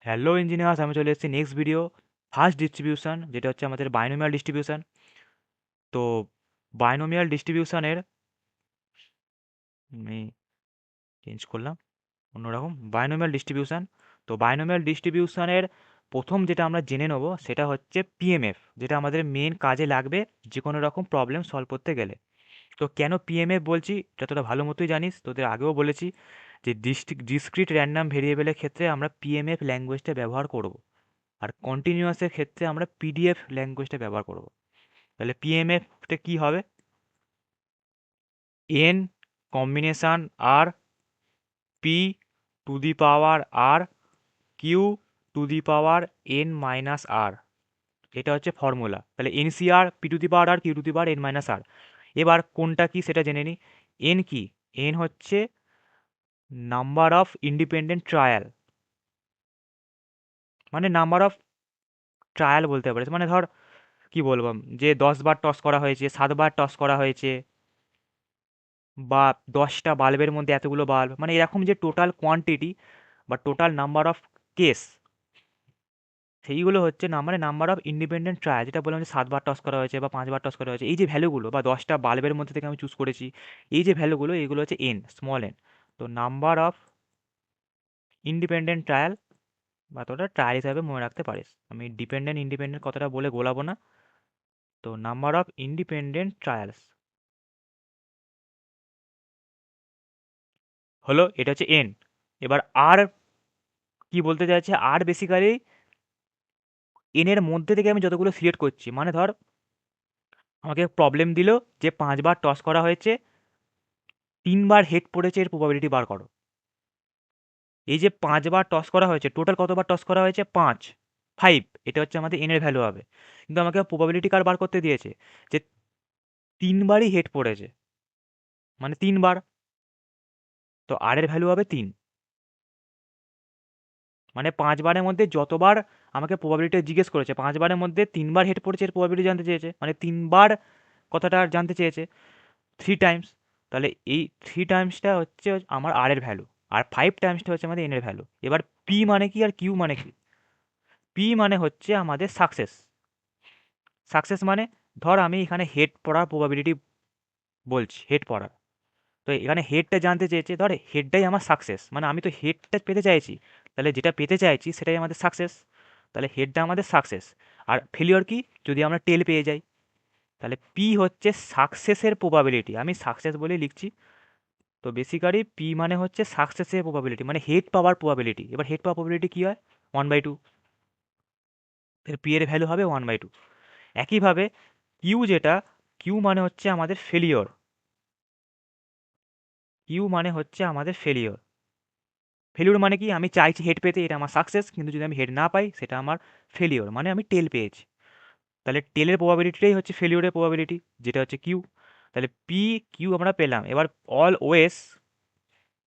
Hello engineers, আমি চলে এসেছি নেক্সট ভিডিও। ফার্স্ট ডিস্ট্রিবিউশন যেটা হচ্ছে আমাদের বাইনোমিয়াল ডিস্ট্রিবিউশন। তো বাইনোমিয়াল ডিস্ট্রিবিউশনের আমি চেঞ্জ করলাম অন্যরকম বাইনোমিয়াল ডিস্ট্রিবিউশন। তো বাইনোমিয়াল ডিস্ট্রিবিউশনের প্রথম যেটা আমরা জেনে নেব সেটা হচ্ছে পিএমএফ, যেটা আমাদের মেন কাজে লাগবে যে কোনো রকম প্রবলেম সলভ করতে গেলে। তো কেন পিএমএফ বলছি এটা তোরা ভালো মতোই জানিস, তোদের আগেও বলেছি যে ডিসক্রিট র্যান্ডম ভেরিয়েবলের ক্ষেত্রে আমরা পিএমএফ ল্যাঙ্গুয়েজটা ব্যবহার করব, আর কন্টিনিউয়াসের ক্ষেত্রে আমরা পিডিএফ ল্যাঙ্গুয়েজটা ব্যবহার করব। তাহলে পিএমএফটা কি হবে? N combination R P to the power R Q to the power N minus R, এটা হচ্ছে ফর্মুলা। তাহলে NCR P to the power R Q to the power N minus R. এবার কোনটা কি সেটা জেনে নিই। এন কি? এন হচ্ছে নাম্বার অফ ইন্ডিপেন্ডেন্ট ট্রায়াল, মানে নাম্বার অফ ট্রায়াল বলতে পারিস। মানে ধর কি বলবো, যে 10 বার টস করা হয়েছে, 7 বার টস করা হয়েছে, বা 10টা বাল্বের মধ্যে এতগুলো বাল্ব, মানে এরকম যে টোটাল কোয়ান্টিটি বা টোটাল নাম্বার অফ কেস, সেইগুলো হচ্ছে না, মানে নাম্বার অফ ইন্ডিপেন্ডেন্ট ট্রায়াল। যেটা বললাম যে 7 বার টস করা হয়েছে বা 5 বার টস করা হয়েছে, এই যে ভ্যালুগুলো, বা 10টা বাল্বের মধ্যে থেকে আমি চুজ করেছি, এই যে ভ্যালুগুলো, এগুলো হচ্ছে এন, স্মল এন। তো নাম্বার অফ ইন্ডিপেন্ডেন্ট ট্রায়াল, বা তোটা ট্রায়াল হিসাবে মনে রাখতে পারিস। আমি ডিপেন্ডেন্ট ইন্ডিপেন্ডেন্ট কথাটা বলে গোলাবো না। তো নাম্বার অফ ইন্ডিপেন্ডেন্ট ট্রায়ালস হলো, এটা হচ্ছে এন। এবার আর কি বলতে চাইছে? আর বেসিক্যালি এন এর মধ্যে থেকে আমি যতগুলো সিলেক্ট করছি, মানে ধর আমাকে প্রবলেম দিল যে 5 বার টস করা হয়েছে, 3 বার হেড পড়েছে, এর প্রবাবিলিটি বার করো। এই যে 5 বার টস করা হয়েছে, টোটাল কতবার টস করা হয়েছে? 5, 5, এটা হচ্ছে আমাদের এন এর ভ্যালু হবে। কিন্তু আমাকে প্রবাবিলিটি কার বার করতে দিয়েছে? যে 3বারই হেড পড়েছে, মানে 3 বার। তো আর এর ভ্যালু হবে 3। মানে 5 বারের মধ্যে যতবার আমাকে প্রবাবিলিটি জিজ্ঞেস করেছে, 5 বারের মধ্যে 3 বার হেড পড়েছে, এর প্রবাবিলিটি জানতে চেয়েছে, মানে 3 বার কথাটা জানতে চেয়েছে, 3 টাইমস। তাহলে এই 3 টাইমসটা হচ্ছে আমার আর এর ভ্যালু, আর 5 টাইমসটা হচ্ছে আমাদের এন এর ভ্যালু। এবার পি মানে কি আর কিউ মানে কি? পি মানে হচ্ছে আমাদের সাকসেস। সাকসেস মানে ধর আমি এখানে হেড পড়ার প্রবাবিলিটি বলছি, হেড পড়ার। তো এখানে হেডটা জানতে চেয়েছে, ধর হেডটাই আমার সাকসেস, মানে আমি তো হেডটা পেতে চাইছি, তাহলে যেটা পেতে চাইছি সেটাই আমাদের সাকসেস। তাহলে হেডটা আমাদের সাকসেস। আর ফেলিওর কি? যদি আমরা টেল পেয়ে যাই। তাহলে পি হচ্ছে সাকসেসের প্রবাবিলিটি, আমি সাকসেস বলেই লিখছি। তো বেসিক্যালি পি মানে হচ্ছে সাকসেসের প্রবাবিলিটি, মানে হেড পাওয়ার প্রবাবিলিটি। এবার হেড পাওয়ার প্রবাবিলিটি কী হয়? 1/2। পি এর ভ্যালু হবে 1/2। একইভাবে কিউ যেটা, কিউ মানে হচ্ছে আমাদের ফেলিওর। কিউ মানে হচ্ছে আমাদের ফেলিওর। ফেলিওর মানে কি? আমি চাইছি হেড পেতে, এটা আমার সাকসেস, কিন্তু যদি আমি হেড না পাই সেটা আমার ফেলিওর, মানে আমি টেল পেয়েছি। তাহলে টেলের প্রবাবিলিটিটাই হচ্ছে ফেলিওরের প্রবাবিলিটি, যেটা হচ্ছে কিউ। তাহলে পি কিউ আমরা পেলাম। এবার অল ওয়েস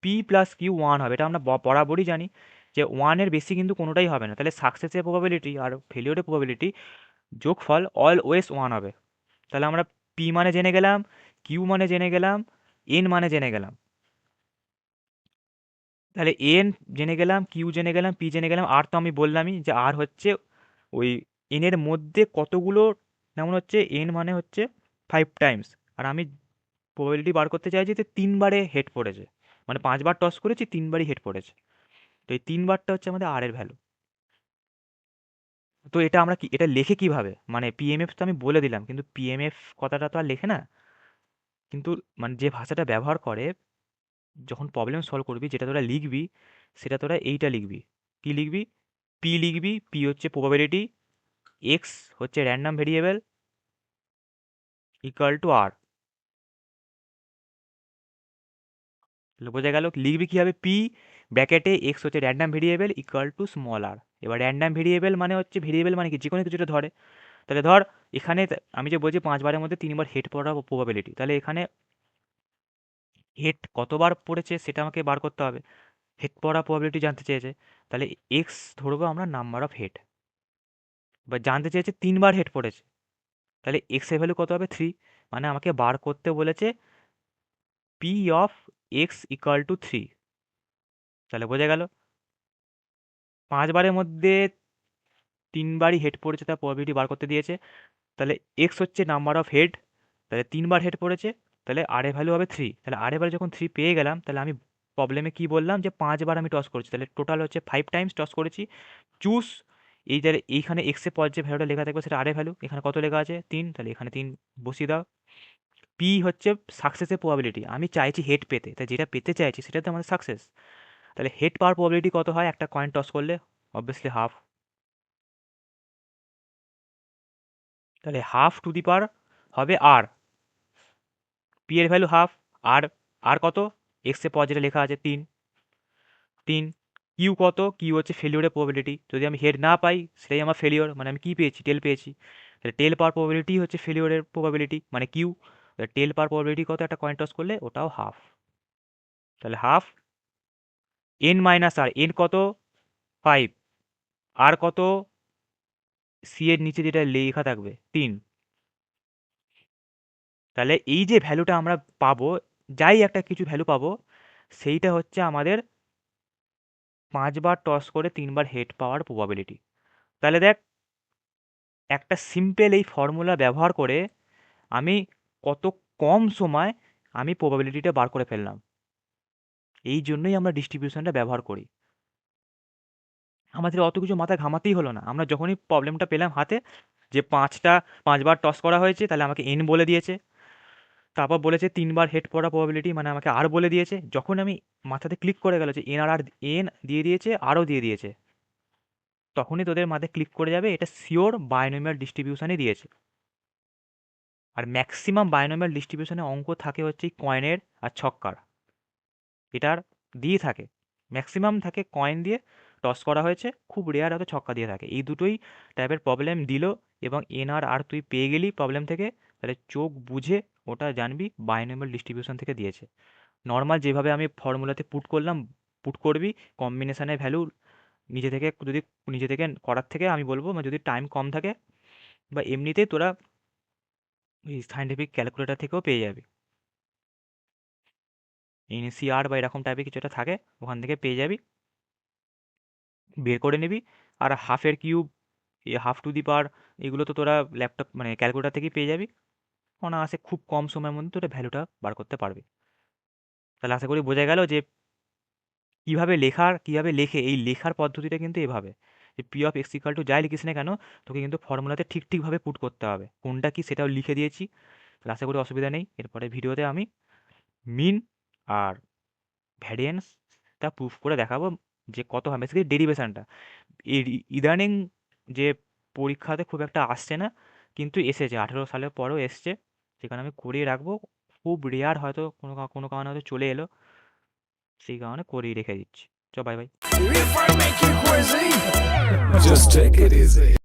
পি প্লাস কিউ 1 হবে, এটা আমরা বরাবরই জানি যে 1-এর বেশি কিন্তু কোনোটাই হবে না। তাহলে সাকসেসের প্রবাবিলিটি আর ফেলিওরের প্রবাবিলিটি যোগফল অলওয়েজ 1 হবে। তাহলে আমরা পি মানে জেনে গেলাম, কিউ মানে জেনে গেলাম, এন মানে জেনে গেলাম। তাহলে এন জেনে গেলাম, কিউ জেনে গেলাম, পি জেনে গেলাম, আর তো আমি বললামই যে আর হচ্ছে ওই এনের মধ্যে কতগুলো, যেমন হচ্ছে এন মানে হচ্ছে 5 টাইমস, আর আমি প্রবাবিলিটি বার করতে চাইছি যে 3 বারে হেড পড়েছে, মানে 5 বার টস করেছি, 3বারই হেড পড়েছে। তো এই 3 বারটা হচ্ছে আমাদের আর এর ভ্যালু। তো এটা আমরা কি, এটা লেখে কিভাবে? মানে পিএমএফ তো আমি বলে দিলাম, কিন্তু পিএমএফ কথাটা তো আর লেখে না। কিন্তু মানে যে ভাষাটা ব্যবহার করে যখন প্রবলেম সলভ করবি, যেটা তোরা লিখবি, সেটা তোরা এইটা লিখবি। কি লিখবি? পি লিখবি, পি হচ্ছে প্রবাবিলিটি, এক্স হচ্ছে random variable, equal to R. বোঝা গেল? লিখবি কীভাবে? পি ব্র্যাকেটে এক্স হচ্ছে random variable, equal to small R. এবার র্যান্ডম ভেরিয়েবল মানে হচ্ছে, ভেরিয়েবল মানে কি? যে কোনো কিছুটা ধরে। তাহলে ধর এখানে আমি যে বলছি 5 বারের মধ্যে 3 বার হেড পড়ার প্রবাবিলিটি, তাহলে এখানে হেড কতবার পড়েছে সেটা আমাকে বার করতে হবে। হেড পড়া প্রবাবিলিটি জানতে চেয়েছে, তাহলে এক্স ধরবো আমরা নাম্বার অফ হেড। বা জানতে চেয়েছে 3 বার হেড পড়েছে, তাহলে এক্স এর ভ্যালু কত হবে? 3। মানে আমাকে বার করতে বলেছে P of x equal to 3। তাহলে বোঝা গেল? 5 বারের মধ্যে 3 বারই হেড পড়েছে, তার প্রবাবিলিটি বার করতে দিয়েছে। তাহলে এক্স হচ্ছে নাম্বার অফ হেড, তাহলে 3 বার হেড পড়েছে, তাহলে আর এর ভ্যালু হবে 3। তাহলে আর এর ভ্যালু যখন 3 পেয়ে গেলাম, তাহলে আমি প্রবলেমে কি বললাম যে 5 বার আমি টস করেছি, তাহলে টোটাল হচ্ছে 5 টাইমস টস করেছি। চুজ, এই তাহলে এইখানে এক্স এর পর যে ভ্যালুটা লেখা থাকবে সেটা আর এর ভ্যালু, এখানে কত লেখা আছে 3, তাহলে এখানে 3 বসিয়ে দাও। পি হচ্ছে সাকসেসের প্রবাবিলিটি, আমি চাইছি হেড পেতে, তাই যেটা পেতে চাইছি সেটা তো আমাদের সাকসেস। তাহলে হেড পাওয়ার প্রবাবিলিটি কত হয় একটা কয়েন টস করলে? Obviously half. তাহলে হাফ টু দি পাওয়ার হবে আর, পি এর ভ্যালু হাফ, আর আর কত, এক্স এর পর যেটা লেখা আছে 3, 3। কিউ কত, কিউ হচ্ছে ফেলিওরের প্রবাবিলিটি, যদি আমি হেড না পাই সেটাই আমার ফেলিওর, মানে আমি কি পেয়েছি, টেল পেয়েছি। তাহলে টেল পাওয়ার প্রবাবিলিটি হচ্ছে ফেলিওরের প্রবাবিলিটি মানে কিউ। টেল পাওয়ার প্রবাবিলিটি কত একটা কয়েন টস করলে, ওটাও হাফ। তাহলে half N minus R, N কত 5, আর কত সি এর নিচে যেটা লেখা থাকবে 3। তাহলে এই যে ভ্যালুটা আমরা পাবো, যাই একটা কিছু ভ্যালু পাবো, সেইটা হচ্ছে আমাদের 5 বার টস করে 3 বার হেড পাওয়ার প্রবাবিলিটি। তাহলে দেখ, একটা সিম্পল এই ফর্মুলা ব্যবহার করে আমি কত কম সময় আমি প্রবাবিলিটিটা বার করে ফেললাম। এই জন্যই আমরা ডিস্ট্রিবিউশনটা ব্যবহার করি। আমাদের অত কিছু মাথা ঘামাতেই হলো না, আমরা যখনই প্রবলেমটা পেলাম হাতে, যে 5 বার টস করা হয়েছে, তাহলে আমাকে এন বলে দিয়েছে, তারপর বলেছে 3 বার হেড পড়া প্রবাবিলিটি, মানে আমাকে আর বলে দিয়েছে। যখন আমি মাথাতে ক্লিক করে গেল যে এন আর আর এন দিয়ে দিয়েছে, আরও দিয়ে দিয়েছে, তখনই তোদের মাথায় ক্লিক করে যাবে এটা শিওর বাইনোমিয়াল ডিস্ট্রিবিউশনই দিয়েছে। আর ম্যাক্সিমাম বাইনোমিয়াল ডিস্ট্রিবিউশনে অঙ্ক থাকে হচ্ছে কয়েনের আর ছক্কার, এটার দিয়ে থাকে, ম্যাক্সিমাম থাকে কয়েন দিয়ে টস করা হয়েছে, খুব রেয়ার হয়তো ছক্কা দিয়ে থাকে। এই দুটোই টাইপের প্রবলেম দিল, এবং এন আর আর তুই পেয়ে গেলি প্রবলেম থেকে, তাহলে চোখ বুঝে ওটা জানবি বাইনোমিয়াল ডিস্ট্রিবিউশন থেকে দিয়েছে। নর্মাল যেভাবে আমি ফর্মুলাতে পুট করলাম, পুট করবি কম্বিনেশনের ভ্যালু নিজে থেকে, যদি নিজে থেকে করার থেকে আমি বলবো, মানে যদি টাইম কম থাকে বা এমনিতেই তোরা ওই সাইন্টিফিক ক্যালকুলেটর থেকেও পেয়ে যাবি, এনসিআর বা এরকম টাইপের কিছু একটা থাকে, ওখান থেকে পেয়ে যাবি, বের করে নিবি। আর হাফের কিউব, হাফ টু দি পাওয়ার, এগুলো তো তোরা ল্যাপটপ মানে ক্যালকুলেটর থেকেই পেয়ে যাবি। অনায়াসে খুব কম সময়ের মধ্যে তোরা ভ্যালুটা বার করতে পারবি। তাহলে আশা করি বোঝা গেল যে কীভাবে লেখে, এই লেখার পদ্ধতিটা কিন্তু এভাবে, যে P of x equal to যাই লিখিস না কেন, তোকে কিন্তু ফর্মুলাতে ঠিকভাবে পুট করতে হবে, কোনটা কি সেটাও লিখে দিয়েছি। তাহলে আশা করি অসুবিধা নেই। এরপরে ভিডিওতে আমি মিন আর ভ্যারিয়েন্সটা প্রুফ করে দেখাবো, যে কত হয় বেসিক্যালি ডেরিভেশনটা। ইদানিং যে পরীক্ষাতে খুব একটা আসছে না, কিন্তু এসেছে 18 সালের পরেও এসছে, সেখানে আমি করিয়ে রাখবো। খুব রেয়ার হয়তো কোনো কোনো কারণে হয়তো চলে এলো, সেই কারণে করিয়ে রেখে দিচ্ছি। Bye bye. Just take it easy.